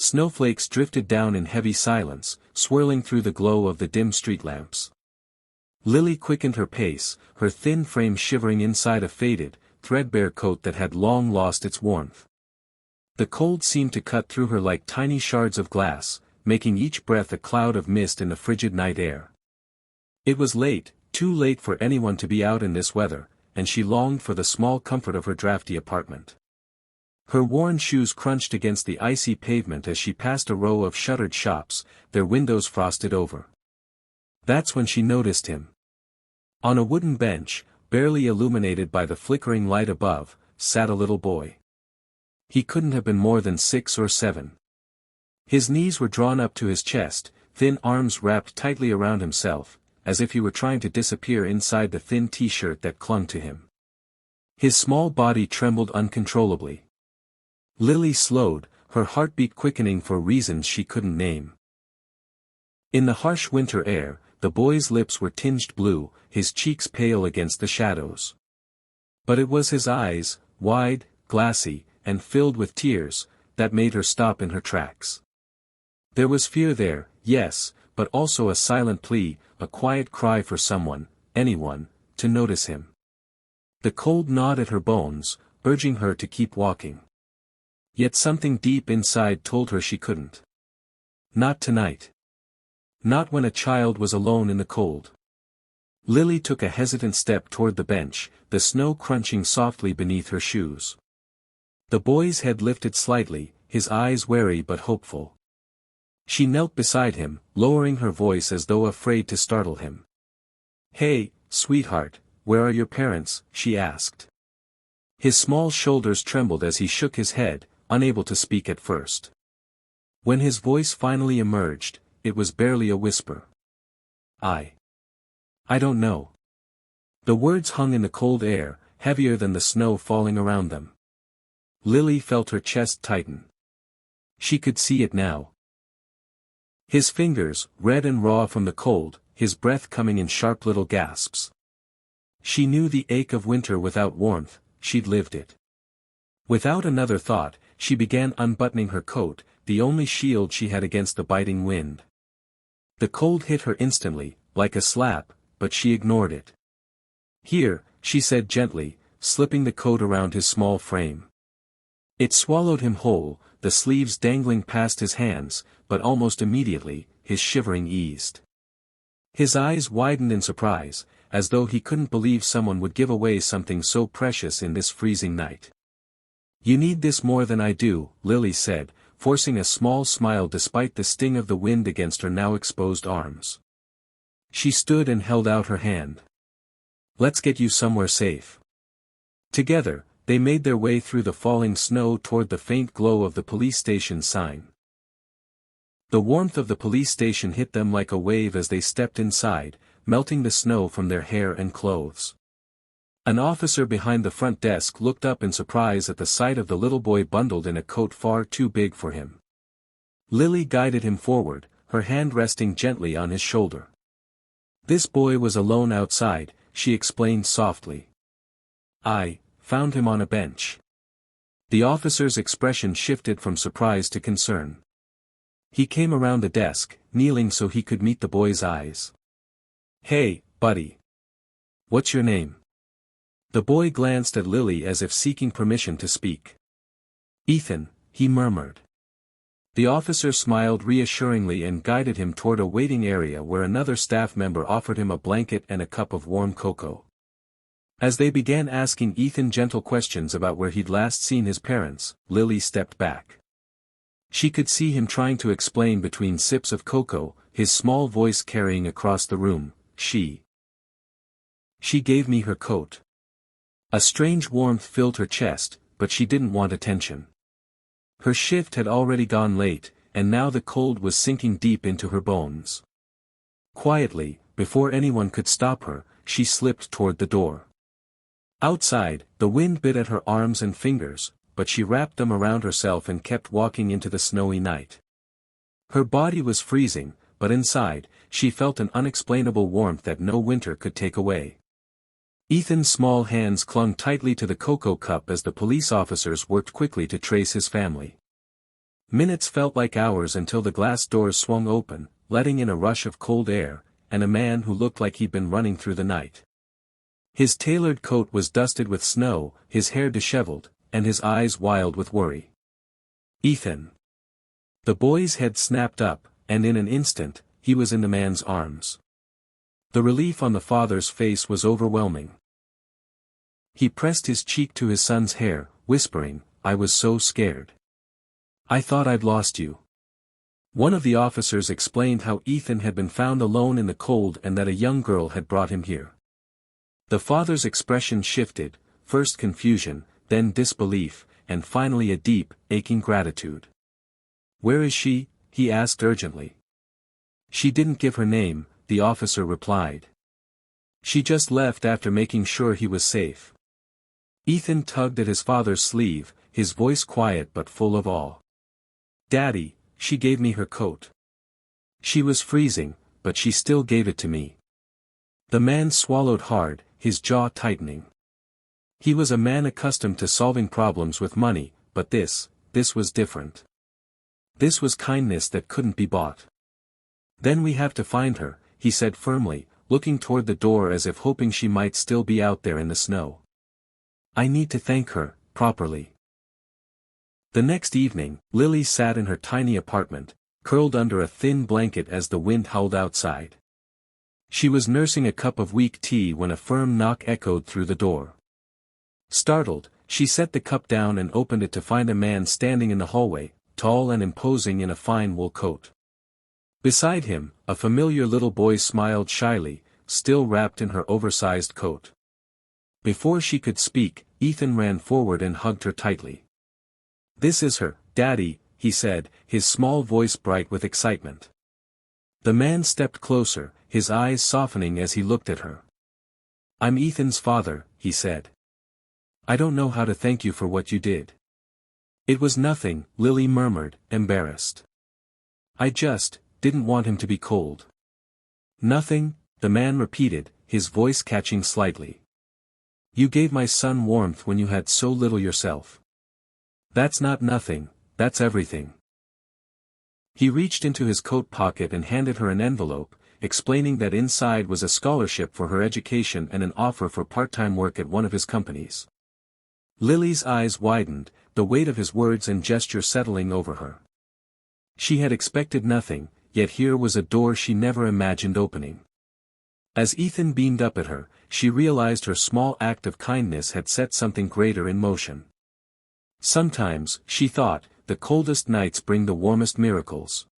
Snowflakes drifted down in heavy silence, swirling through the glow of the dim street lamps. Lily quickened her pace, her thin frame shivering inside a faded, threadbare coat that had long lost its warmth. The cold seemed to cut through her like tiny shards of glass, making each breath a cloud of mist in the frigid night air. It was late, too late for anyone to be out in this weather, and she longed for the small comfort of her drafty apartment. Her worn shoes crunched against the icy pavement as she passed a row of shuttered shops, their windows frosted over. That's when she noticed him. On a wooden bench, barely illuminated by the flickering light above, sat a little boy. He couldn't have been more than 6 or 7. His knees were drawn up to his chest, thin arms wrapped tightly around himself, as if he were trying to disappear inside the thin t-shirt that clung to him. His small body trembled uncontrollably. Lily slowed, her heartbeat quickening for reasons she couldn't name. In the harsh winter air, the boy's lips were tinged blue, his cheeks pale against the shadows. But it was his eyes, wide, glassy, and filled with tears, that made her stop in her tracks. There was fear there, yes, but also a silent plea, a quiet cry for someone, anyone, to notice him. The cold gnawed at her bones, urging her to keep walking. Yet something deep inside told her she couldn't. Not tonight. Not when a child was alone in the cold. Lily took a hesitant step toward the bench, the snow crunching softly beneath her shoes. The boy's head lifted slightly, his eyes wary but hopeful. She knelt beside him, lowering her voice as though afraid to startle him. "Hey, sweetheart, where are your parents?" she asked. His small shoulders trembled as he shook his head, unable to speak at first. When his voice finally emerged, it was barely a whisper. I don't know." The words hung in the cold air, heavier than the snow falling around them. Lily felt her chest tighten. She could see it now. His fingers, red and raw from the cold, his breath coming in sharp little gasps. She knew the ache of winter without warmth, she'd lived it. Without another thought, she began unbuttoning her coat, the only shield she had against the biting wind. The cold hit her instantly, like a slap, but she ignored it. "Here," she said gently, slipping the coat around his small frame. It swallowed him whole, the sleeves dangling past his hands, but almost immediately, his shivering eased. His eyes widened in surprise, as though he couldn't believe someone would give away something so precious in this freezing night. "You need this more than I do," Lily said, forcing a small smile despite the sting of the wind against her now exposed arms. She stood and held out her hand. "Let's get you somewhere safe." Together, they made their way through the falling snow toward the faint glow of the police station sign. The warmth of the police station hit them like a wave as they stepped inside, melting the snow from their hair and clothes. An officer behind the front desk looked up in surprise at the sight of the little boy bundled in a coat far too big for him. Lily guided him forward, her hand resting gently on his shoulder. "This boy was alone outside," she explained softly. "I found him on a bench." The officer's expression shifted from surprise to concern. He came around the desk, kneeling so he could meet the boy's eyes. "Hey, buddy. What's your name?" The boy glanced at Lily as if seeking permission to speak. "Ethan," he murmured. The officer smiled reassuringly and guided him toward a waiting area where another staff member offered him a blanket and a cup of warm cocoa. As they began asking Ethan gentle questions about where he'd last seen his parents, Lily stepped back. She could see him trying to explain between sips of cocoa, his small voice carrying across the room, She gave me her coat." A strange warmth filled her chest, but she didn't want attention. Her shift had already gone late, and now the cold was sinking deep into her bones. Quietly, before anyone could stop her, she slipped toward the door. Outside, the wind bit at her arms and fingers, but she wrapped them around herself and kept walking into the snowy night. Her body was freezing, but inside, she felt an unexplainable warmth that no winter could take away. Ethan's small hands clung tightly to the cocoa cup as the police officers worked quickly to trace his family. Minutes felt like hours until the glass doors swung open, letting in a rush of cold air, and a man who looked like he'd been running through the night. His tailored coat was dusted with snow, his hair disheveled, and his eyes wild with worry. Ethan. The boy's head snapped up, and in an instant, he was in the man's arms. The relief on the father's face was overwhelming. He pressed his cheek to his son's hair, whispering, "I was so scared. I thought I'd lost you." One of the officers explained how Ethan had been found alone in the cold and that a young girl had brought him here. The father's expression shifted, first confusion, then disbelief, and finally a deep, aching gratitude. "Where is she?" he asked urgently. "She didn't give her name," the officer replied. "She just left after making sure he was safe." Ethan tugged at his father's sleeve, his voice quiet but full of awe. "Daddy, she gave me her coat. She was freezing, but she still gave it to me." The man swallowed hard, his jaw tightening. He was a man accustomed to solving problems with money, but this was different. This was kindness that couldn't be bought. "Then we have to find her," he said firmly, looking toward the door as if hoping she might still be out there in the snow. "I need to thank her, properly." The next evening, Lily sat in her tiny apartment, curled under a thin blanket as the wind howled outside. She was nursing a cup of weak tea when a firm knock echoed through the door. Startled, she set the cup down and opened it to find a man standing in the hallway, tall and imposing in a fine wool coat. Beside him, a familiar little boy smiled shyly, still wrapped in her oversized coat. Before she could speak, Ethan ran forward and hugged her tightly. "This is her, Daddy," he said, his small voice bright with excitement. The man stepped closer, his eyes softening as he looked at her. "I'm Ethan's father," he said. "I don't know how to thank you for what you did." "It was nothing," Lily murmured, embarrassed. "I just didn't want him to be cold." "Nothing," the man repeated, his voice catching slightly. "You gave my son warmth when you had so little yourself." "That's not nothing, that's everything." He reached into his coat pocket and handed her an envelope, explaining that inside was a scholarship for her education and an offer for part-time work at one of his companies. Lily's eyes widened, the weight of his words and gesture settling over her. She had expected nothing, yet here was a door she never imagined opening. As Ethan beamed up at her, she realized her small act of kindness had set something greater in motion. Sometimes, she thought, the coldest nights bring the warmest miracles.